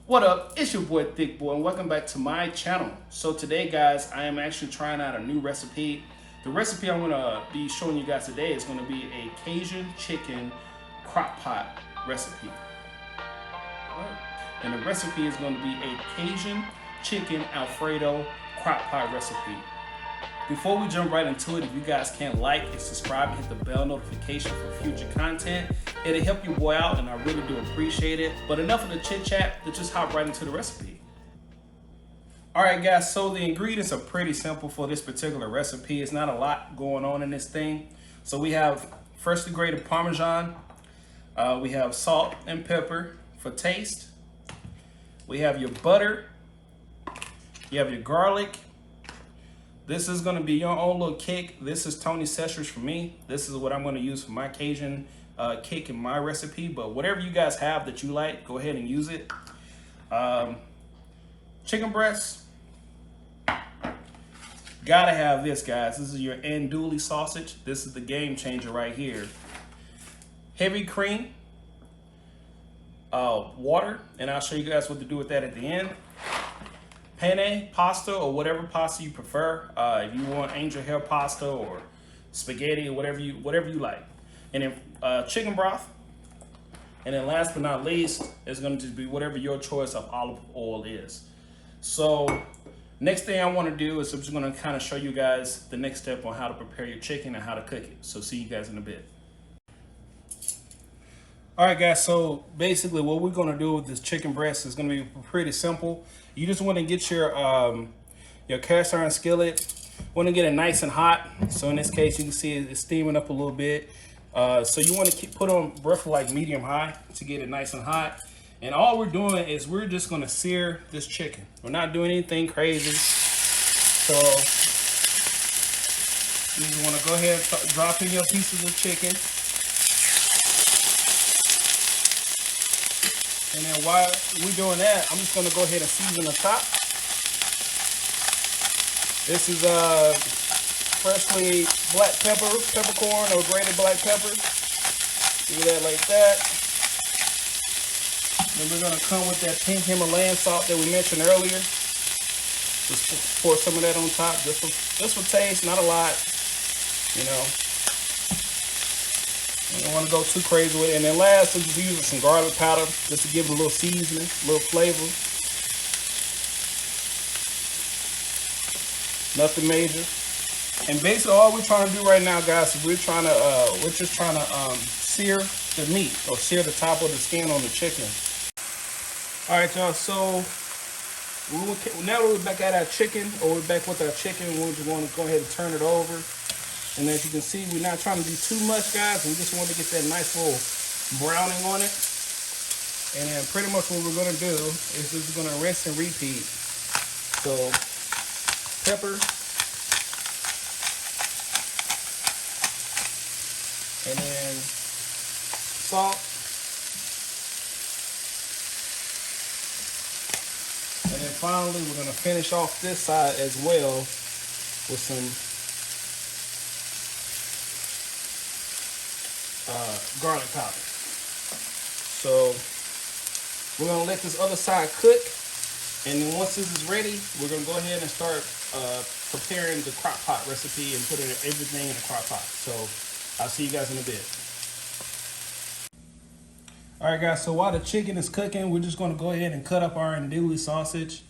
What up? It's your boy ThiccBoi and welcome back to my channel. So today guys, I am actually trying out a new recipe. The recipe I'm gonna be showing you guys today is gonna be a Cajun Chicken Crockpot recipe. And the recipe is gonna be a Cajun Chicken Alfredo Crockpot recipe. Before we jump right into it, if you guys can like and subscribe and hit the bell notification for future content, it'll help your boy out and I really do appreciate it. But enough of the chit chat, let's just hop right into the recipe. All right guys, so the ingredients are pretty simple for this particular recipe. It's not a lot going on in this thing. So we have freshly grated Parmesan. We have salt and pepper for taste. We have your butter. You have your garlic. This is gonna be your own little kick. This is Tony Sessions for me. This is what I'm gonna use for my Cajun kick in my recipe, but whatever you guys have that you like, go ahead and use it. Chicken breast. Gotta have this, guys. This is your Andouille sausage. This is the game changer right here. Heavy cream, water, and I'll show you guys what to do with that at the end. Penne pasta or whatever pasta you prefer. If you want angel hair pasta or spaghetti or whatever you like. And then chicken broth. And then last but not least, it's going to just be whatever your choice of olive oil is. So next thing I want to do is I'm just going to kind of show you guys the next step on how to prepare your chicken and how to cook it. So see you guys in a bit. All right, guys, so basically what we're going to do with this chicken breast is going to be pretty simple. You just want to get your cast iron skillet. Want to get it nice and hot. So in this case, you can see it's steaming up a little bit. So you want to put on roughly like medium high to get it nice and hot. And all we're doing is we're just going to sear this chicken. We're not doing anything crazy. So you just want to go ahead and drop in your pieces of chicken. And then while we're doing that, I'm just gonna go ahead and season the top. This is freshly black peppercorn or grated black pepper. Do that like that. Then we're gonna come with that pink Himalayan salt that we mentioned earlier. Just pour some of that on top, just for taste, not a lot, you know. I don't want to go too crazy with it. And then last, I'm just using some garlic powder just to give it a little seasoning, a little flavor. Nothing major. And basically all we're trying to do right now, guys, is we're just trying to sear the meat or sear the top of the skin on the chicken. All right, y'all. So now that we're back at our chicken, or we're back with our chicken, we just want to go ahead and turn it over. And as you can see, we're not trying to do too much, guys. We just want to get that nice little browning on it. And then pretty much what we're going to do is just going to rinse and repeat. So, pepper. And then salt. And then finally, we're going to finish off this side as well with some garlic powder. So we're gonna let this other side cook, and then once this is ready, we're gonna go ahead and start preparing the crock pot recipe and putting everything in the crock pot. So I'll see you guys in a bit. All right, guys. So while the chicken is cooking, we're just gonna go ahead and cut up our andouille sausage.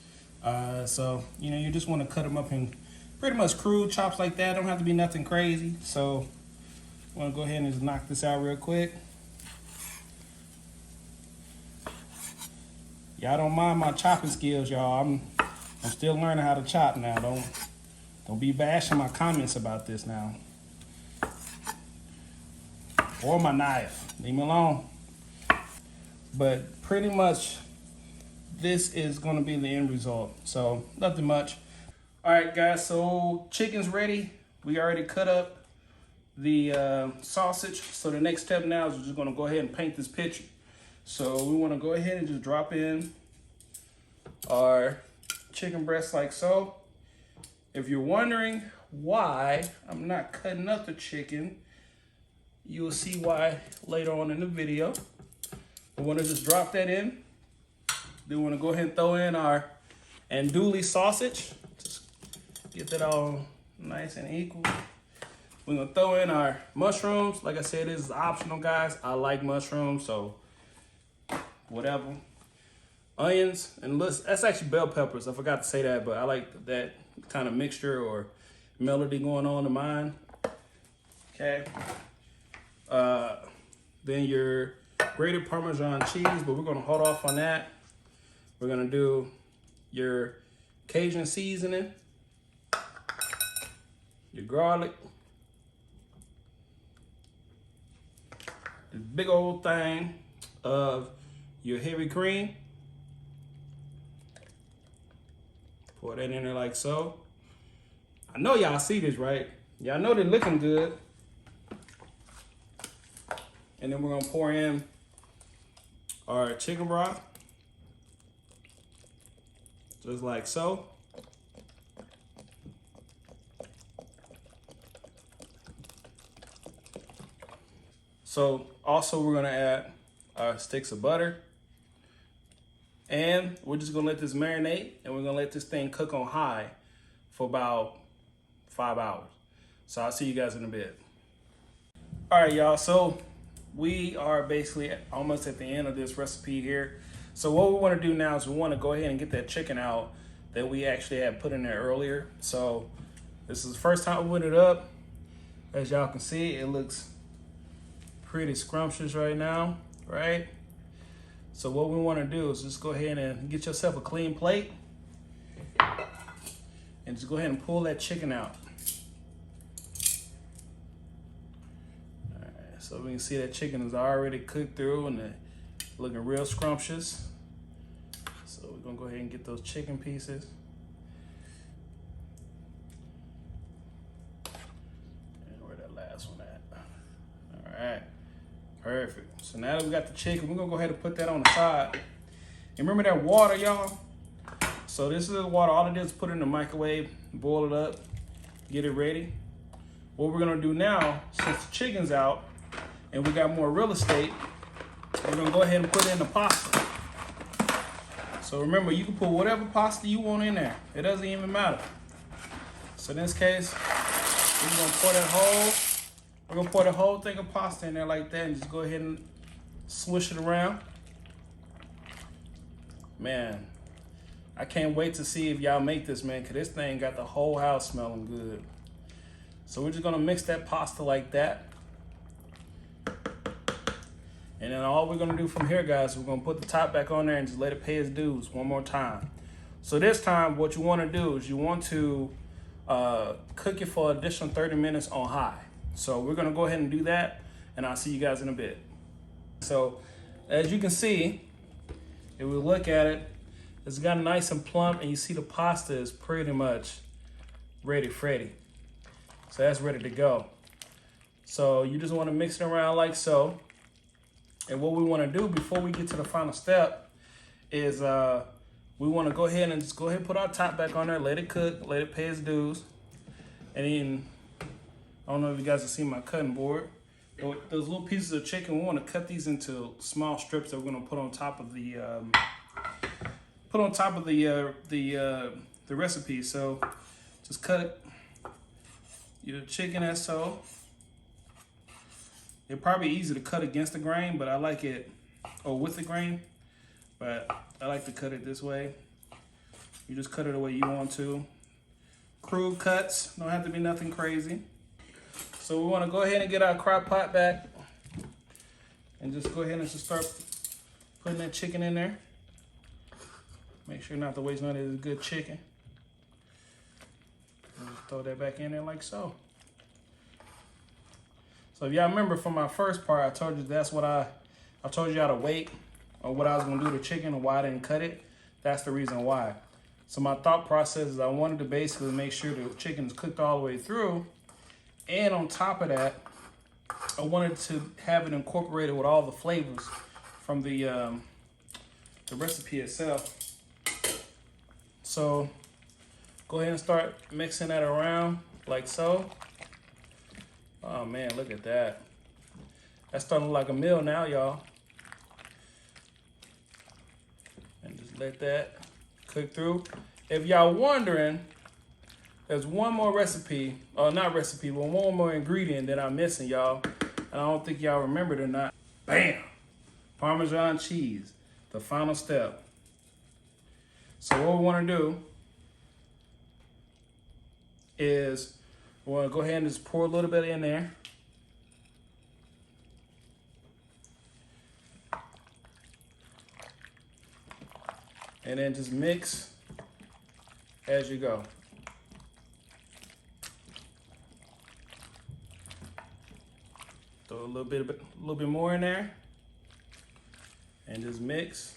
So you just want to cut them up in pretty much crude chops like that. Don't have to be nothing crazy. So I'm gonna go ahead and just knock this out real quick. Y'all don't mind my chopping skills, y'all. I'm still learning how to chop now. Don't be bashing my comments about this now. Or my knife. Leave me alone. But pretty much this is gonna be the end result. So nothing much. All right, guys, so chicken's ready. We already cut up the sausage. So the next step now is we're just gonna go ahead and paint this picture. So we wanna go ahead and just drop in our chicken breast like so. If you're wondering why I'm not cutting up the chicken, you'll see why later on in the video. We wanna just drop that in. Then we're gonna go ahead and throw in our Andouille sausage. Just get that all nice and equal. We're gonna throw in our mushrooms. Like I said, this is optional, guys. I like mushrooms, so whatever. Onions, and that's actually bell peppers. I forgot to say that, but I like that kind of mixture or melody going on in mine. Okay. Then your grated Parmesan cheese, but we're gonna hold off on that. We're gonna do your Cajun seasoning, your garlic, this big old thing of your heavy cream. Pour that in there like so. I know y'all see this, right? Y'all know they're looking good. And then we're gonna pour in our chicken broth. Just like so. So also we're gonna add our sticks of butter. And we're just gonna let this marinate, and we're gonna let this thing cook on high for about 5 hours. So I'll see you guys in a bit. All right, y'all, so we are basically almost at the end of this recipe here. So what we wanna do now is we wanna go ahead and get that chicken out that we actually had put in there earlier. So this is the first time we put it up. As y'all can see, it looks pretty scrumptious right now, right? So what we want to do is just go ahead and get yourself a clean plate and just go ahead and pull that chicken out. All right, so we can see that chicken is already cooked through and looking real scrumptious. So we're gonna go ahead and get those chicken pieces. And where that last one at? All right. Perfect. So now that we got the chicken, we're gonna go ahead and put that on the side. And remember that water, y'all? So this is the water. All it is put it in the microwave, boil it up, get it ready. What we're gonna do now, since the chicken's out and we got more real estate, we're gonna go ahead and put in the pasta. So remember, you can put whatever pasta you want in there. It doesn't even matter. So in this case, we're gonna pour that whole We're gonna pour the whole thing of pasta in there like that and just go ahead and swish it around. Man, I can't wait to see if y'all make this, man, because this thing got the whole house smelling good. So we're just gonna mix that pasta like that. And then all we're gonna do from here, guys, we're gonna put the top back on there and just let it pay its dues one more time. So this time, what you wanna do is you want to cook it for an additional 30 minutes on high. So we're gonna go ahead and do that, and I'll see you guys in a bit. So as you can see, if we look at it, it's got nice and plump, and you see the pasta is pretty much ready, Freddy. So that's ready to go. So you just wanna mix it around like so. And what we wanna do before we get to the final step is we wanna go ahead and just put our top back on there, let it cook, let it pay its dues. And then, I don't know if you guys have seen my cutting board. Those little pieces of chicken, we want to cut these into small strips that we're going to put on top of the recipe. So just cut your chicken as so. It's probably easy to cut against the grain, but I like it, or with the grain, but I like to cut it this way. You just cut it the way you want to. Crude cuts, don't have to be nothing crazy. So we want to go ahead and get our crock pot back and just go ahead and just start putting that chicken in there. Make sure not to waste none of this good chicken. And just throw that back in there like so. So if y'all remember from my first part, I told you that's what I told you how to wait, or what I was gonna do to the chicken and why I didn't cut it. That's the reason why. So my thought process is I wanted to basically make sure the chicken is cooked all the way through. And on top of that, I wanted to have it incorporated with all the flavors from the recipe itself. So go ahead and start mixing that around like so. Oh man, look at that. That's starting to look like a meal now, y'all. And just Let that cook through. If y'all wondering, there's one more recipe, or not recipe, but one more ingredient that I'm missing, y'all. And I don't think y'all remember it or not. Bam! Parmesan cheese, the final step. So what we want to do is we want to go ahead and just pour a little bit in there. And then just mix as you go. Throw a little bit more in there, and just mix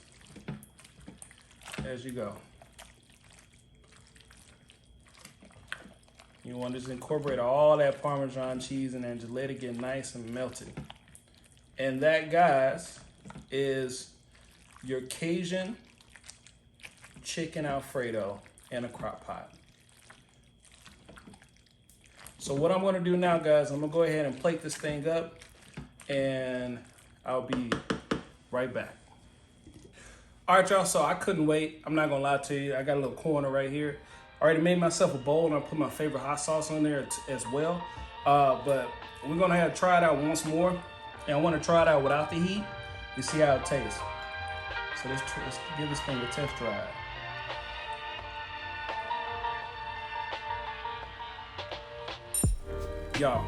as you go. You want to just incorporate all that Parmesan cheese in there and just let it get nice and melted. And that, guys, is your Cajun Chicken Alfredo in a crock pot. So what I'm gonna do now, guys, I'm gonna go ahead and plate this thing up, and I'll be right back. All right, y'all, so I couldn't wait. I'm not gonna lie to you. I got a little corner right here. I already made myself a bowl, and I put my favorite hot sauce on there as well. But we're gonna have to try it out once more, and I wanna try it out without the heat to see how it tastes. So let's give this thing a test drive. Y'all,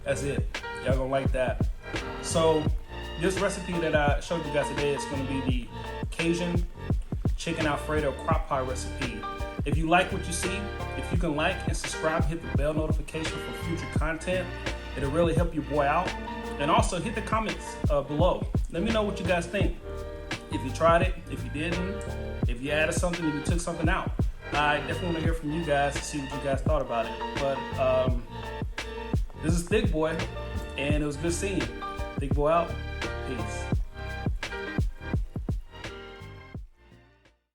that's it. Y'all gonna like that. So this recipe that I showed you guys today is gonna be the Cajun Chicken Alfredo Crockpot recipe. If you like what you see, if you can like and subscribe, hit the bell notification for future content. It'll really help your boy out. And also hit the comments below. Let me know what you guys think. If you tried it, if you didn't, if you added something, if you took something out. I definitely want to hear from you guys to see what you guys thought about it. But this is ThiccBoi, and it was good seeing you. ThiccBoi out. Peace.